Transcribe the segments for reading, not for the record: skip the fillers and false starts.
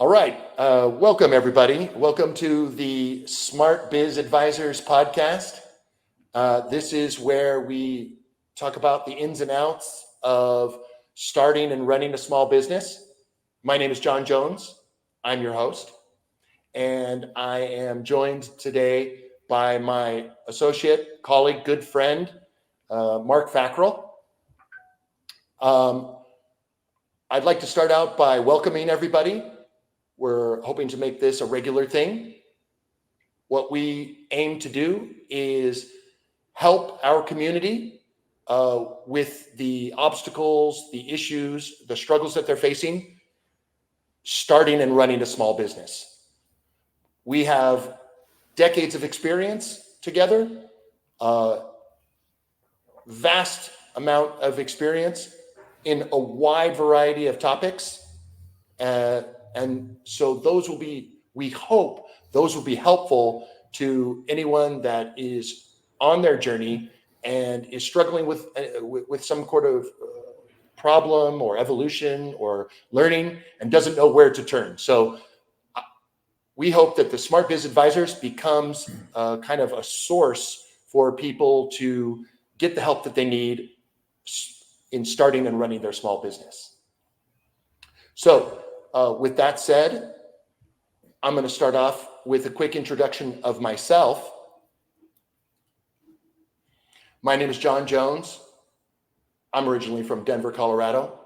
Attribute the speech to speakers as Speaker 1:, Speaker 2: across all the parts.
Speaker 1: All right. Welcome, everybody. Welcome to the Smart Biz Advisors podcast. This is where we talk about the ins and outs of starting and running a small business. My name is John Jones. I'm your host. And I am joined today by my associate, colleague, good friend, Mark Fackrell. I'd like to start out by welcoming everybody. We're hoping to make this a regular thing. What we aim to do is help our community with the obstacles, the issues, the struggles that they're facing, starting and running a small business. We have decades of experience together, vast amount of experience in a wide variety of topics. And so those will be, we hope those will be helpful to anyone that is on their journey and is struggling with some sort of problem or evolution or learning and doesn't know where to turn. So we hope that the Smart Biz Advisors becomes kind of a source for people to get the help that they need in starting and running their small business. So with that said, I'm going to start off with a quick introduction of myself. My name is John Jones. I'm originally from Denver, Colorado.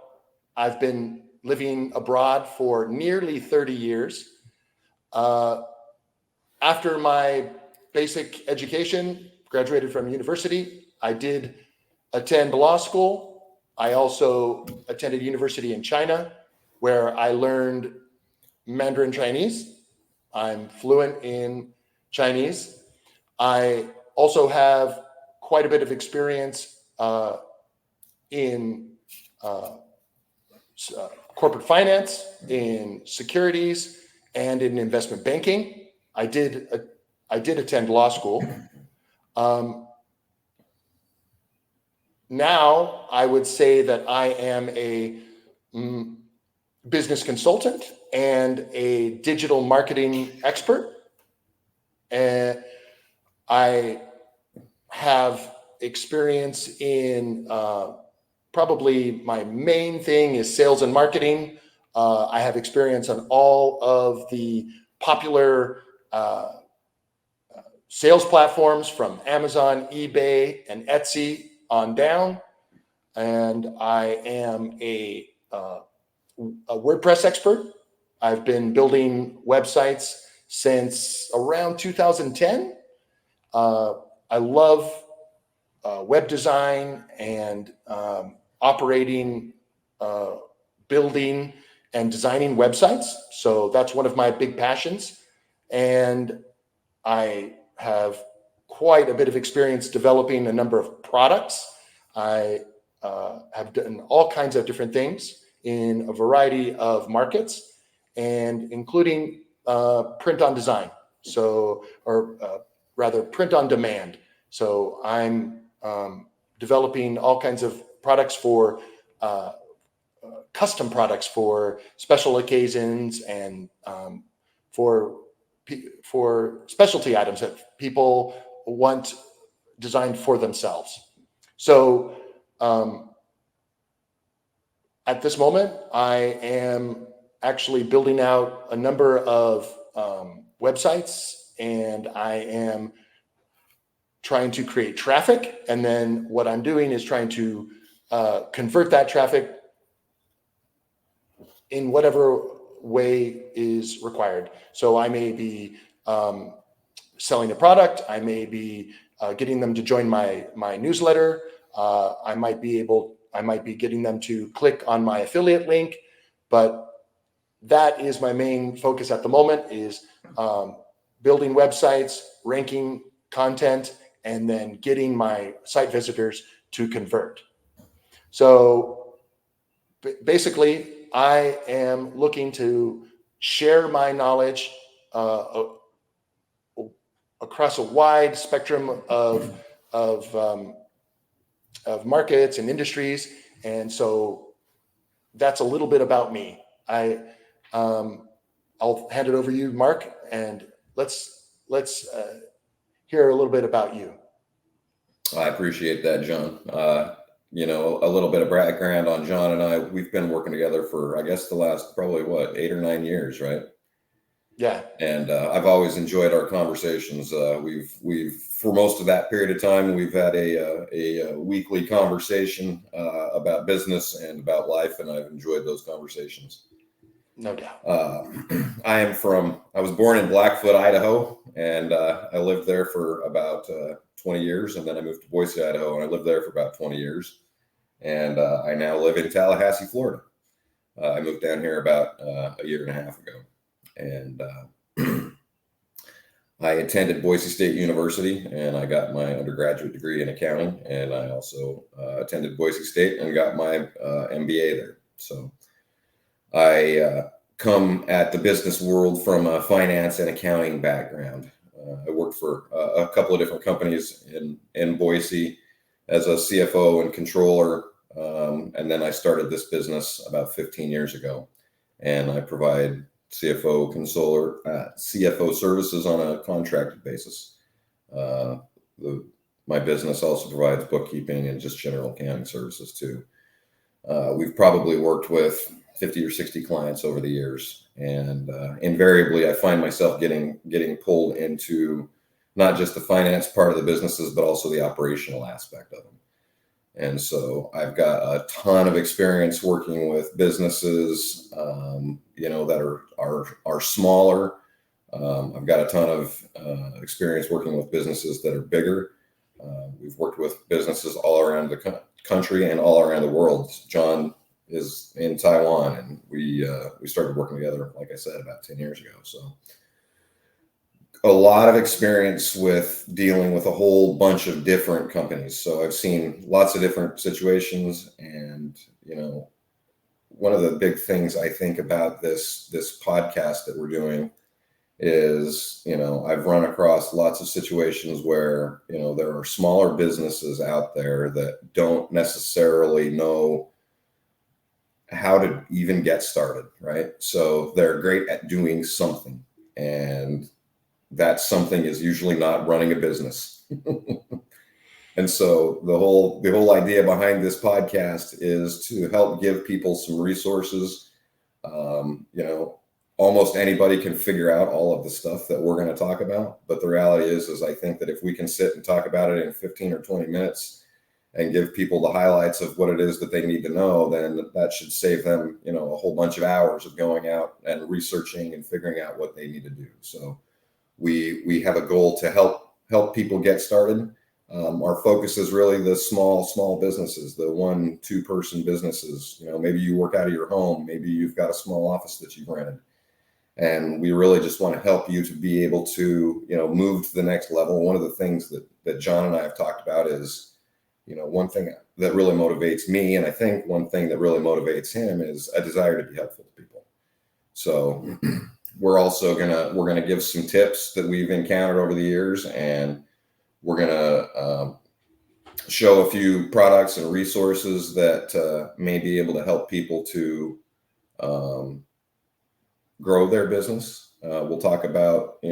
Speaker 1: I've been living abroad for nearly 30 years. After my basic education, graduated from university, I did attend law school. I also attended university in China, where I learned Mandarin Chinese. I'm fluent in Chinese. I also have quite a bit of experience in corporate finance, in securities, and in investment banking. I did attend law school. Now I would say that I am a business consultant and a digital marketing expert. And I have experience in probably my main thing is sales and marketing. I have experience on all of the popular sales platforms from Amazon, eBay, and Etsy on down. And I am a WordPress expert. I've been building websites since around 2010. I love web design and operating, building and designing websites. So that's one of my big passions. And I have quite a bit of experience developing a number of products. I have done all kinds of different things in a variety of markets, and including print on design. So, or rather print on demand. So I'm developing all kinds of products for custom products for special occasions and for specialty items that people want designed for themselves. So at this moment, I am actually building out a number of websites, and I am trying to create traffic. And then what I'm doing is trying to convert that traffic in whatever way is required. So I may be selling a product. I may be getting them to join my newsletter. I might be getting them to click on my affiliate link, but that is my main focus at the moment, is building websites, ranking content, and then getting my site visitors to convert. So basically, I am looking to share my knowledge across a wide spectrum of markets and industries. And so that's a little bit about me. I'll hand it over to you, Mark, and let's hear a little bit about you.
Speaker 2: I appreciate that, John. A little bit of background on John and I. We've been working together for, I guess, the last probably 8 or 9 years, right?
Speaker 1: Yeah.
Speaker 2: And I've always enjoyed our conversations. We've for most of that period of time, we've had a weekly conversation about business and about life, and I've enjoyed those conversations.
Speaker 1: No doubt.
Speaker 2: I was born in Blackfoot, Idaho, and I lived there for about 20 years. And then I moved to Boise, Idaho, and I lived there for about 20 years. And I now live in Tallahassee, Florida. I moved down here about a year and a half ago. And I attended Boise State University, and I got my undergraduate degree in accounting. And I also attended Boise State and got my MBA there. So I come at the business world from a finance and accounting background. I worked for a couple of different companies in Boise as a CFO and controller. And then I started this business about 15 years ago. And I provide CFO services on a contracted basis. My business also provides bookkeeping and just general accounting services too. We've probably worked with 50 or 60 clients over the years. And invariably, I find myself getting pulled into not just the finance part of the businesses, but also the operational aspect of them. And so I've got a ton of experience working with businesses, that are smaller. I've got a ton of experience working with businesses that are bigger. We've worked with businesses all around the country and all around the world. John is in Taiwan, and we started working together, like I said, about 10 years ago. So a lot of experience with dealing with a whole bunch of different companies. So I've seen lots of different situations, and one of the big things I think about this podcast that we're doing is, I've run across lots of situations where, there are smaller businesses out there that don't necessarily know how to even get started, right? So they're great at doing something, and that something is usually not running a business. And so the whole idea behind this podcast is to help give people some resources. Almost anybody can figure out all of the stuff that we're going to talk about. But the reality is I think that if we can sit and talk about it in 15 or 20 minutes and give people the highlights of what it is that they need to know, then that should save them, a whole bunch of hours of going out and researching and figuring out what they need to do. So we have a goal to help people get started. Our focus is really the small businesses, the 1-2 person businesses. Maybe you work out of your home, maybe you've got a small office that you've rented. And we really just want to help you to be able to, move to the next level. One of the things that John and I have talked about is, one thing that really motivates me, and I think one thing that really motivates him, is a desire to be helpful to people. So we're also gonna give some tips that we've encountered over the years, and we're gonna show a few products and resources that may be able to help people to grow their business. We'll talk about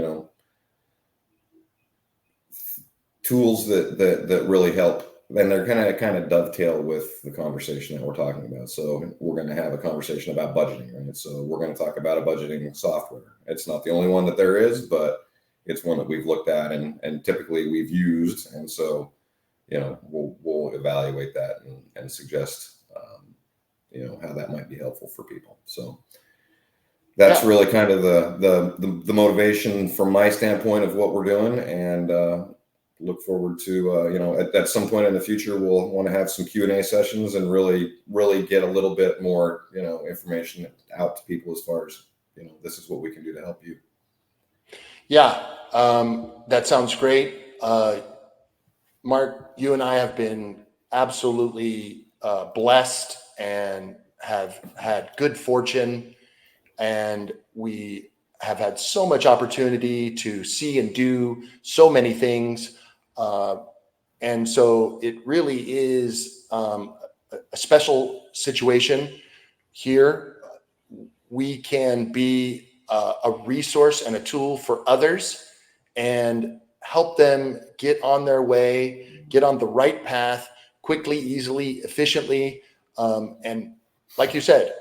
Speaker 2: tools that really help. And they're going to kind of dovetail with the conversation that we're talking about. So we're going to have a conversation about budgeting, right? So we're going to talk about a budgeting software. It's not the only one that there is, but it's one that we've looked at and typically we've used. And so, we'll evaluate that and suggest, how that might be helpful for people. So that's really kind of the motivation from my standpoint of what we're doing. And, look forward to, at some point in the future, we'll want to have some Q&A sessions and really get a little bit more, information out to people as far as, this is what we can do to help you.
Speaker 1: Yeah, that sounds great. Mark, you and I have been absolutely blessed and have had good fortune, and we have had so much opportunity to see and do so many things. And so it really is a special situation here. We can be a resource and a tool for others and help them get on their way, get on the right path quickly, easily, efficiently. And like you said,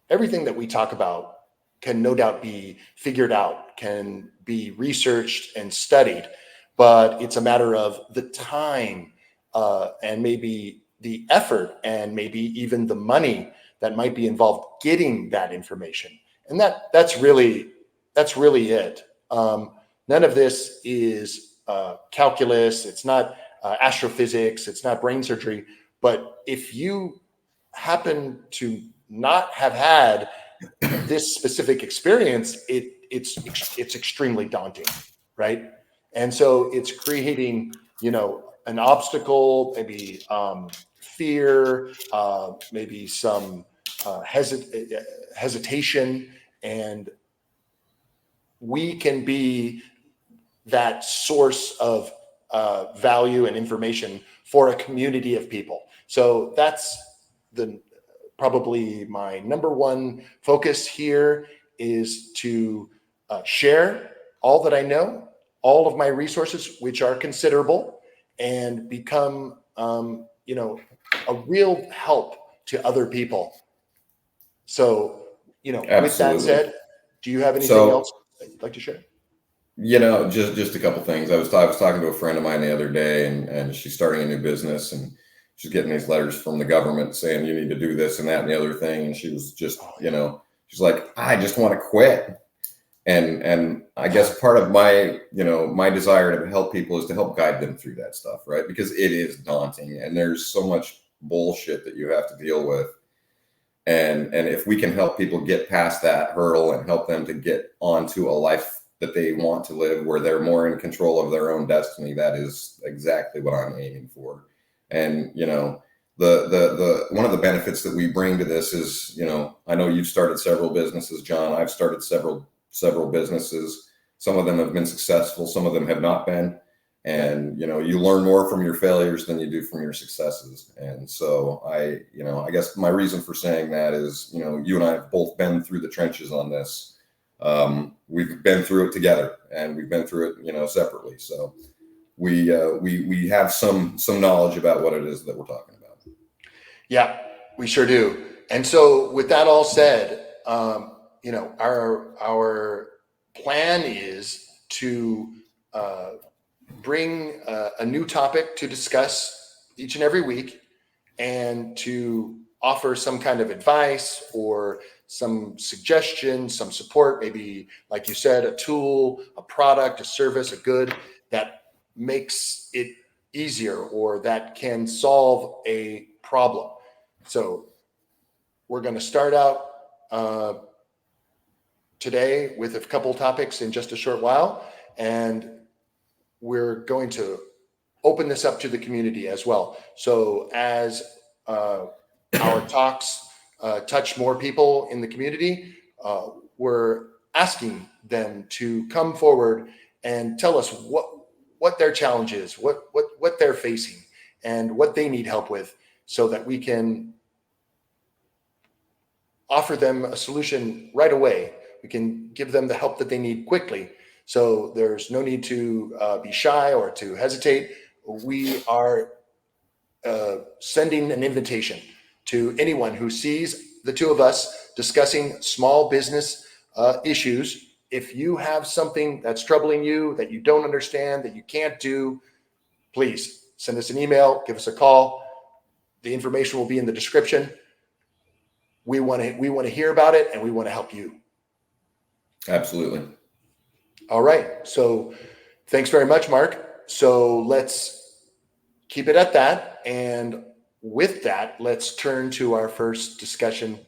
Speaker 1: everything that we talk about can no doubt be figured out, can be researched and studied, but it's a matter of the time and maybe the effort and maybe even the money that might be involved getting that information. And that's really it. None of this is calculus. It's not astrophysics. It's not brain surgery. But if you happen to not have had this specific experience, it's extremely daunting, right? And so it's creating, an obstacle, maybe fear, maybe some hesitation, and we can be that source of value and information for a community of people. So that's probably my number one focus here, is to share all that I know, all of my resources, which are considerable, and become, a real help to other people. So, with that
Speaker 2: Absolutely.
Speaker 1: said, do you have anything
Speaker 2: So,
Speaker 1: else that you'd like to share?
Speaker 2: just a couple things. I was talking to a friend of mine the other day, and she's starting a new business, and she's getting these letters from the government saying you need to do this and that and the other thing. And she was just, she's like, I just want to quit. And I guess part of my, my desire to help people is to help guide them through that stuff, right? Because it is daunting and there's so much bullshit that you have to deal with. And if we can help people get past that hurdle and help them to get onto a life that they want to live, where they're more in control of their own destiny, that is exactly what I'm aiming for. And, the one of the benefits that we bring to this is, I know you've started several businesses, John. I've started several businesses. Some of them have been successful, some of them have not been. And, you learn more from your failures than you do from your successes. And so I guess my reason for saying that is, you and I have both been through the trenches on this. We've been through it together, and we've been through it, separately. So we have some knowledge about what it is that we're talking about. Yeah,
Speaker 1: we sure do. And so with that all said, our plan is to bring a new topic to discuss each and every week, and to offer some kind of advice or some suggestion, some support, maybe, like you said, a tool, a product, a service, a good that makes it easier or that can solve a problem. So we're going to start out today with a couple topics in just a short while, and we're going to open this up to the community as well. So as our talks touch more people in the community, we're asking them to come forward and tell us what their challenge is, what they're facing, and what they need help with, so that we can offer them a solution right away. We can give them the help that they need quickly. So there's no need to be shy or to hesitate. We are sending an invitation to anyone who sees the two of us discussing small business issues. If you have something that's troubling you, that you don't understand, that you can't do, please send us an email, give us a call. The information will be in the description. We want to hear about it, and we want to help you.
Speaker 2: Absolutely.
Speaker 1: All right. So thanks very much, Mark. So let's keep it at that. And with that, let's turn to our first discussion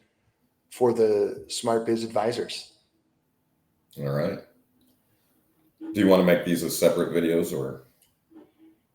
Speaker 1: for the Smart Biz Advisors.
Speaker 2: All right. Do you want to make these as separate videos, or?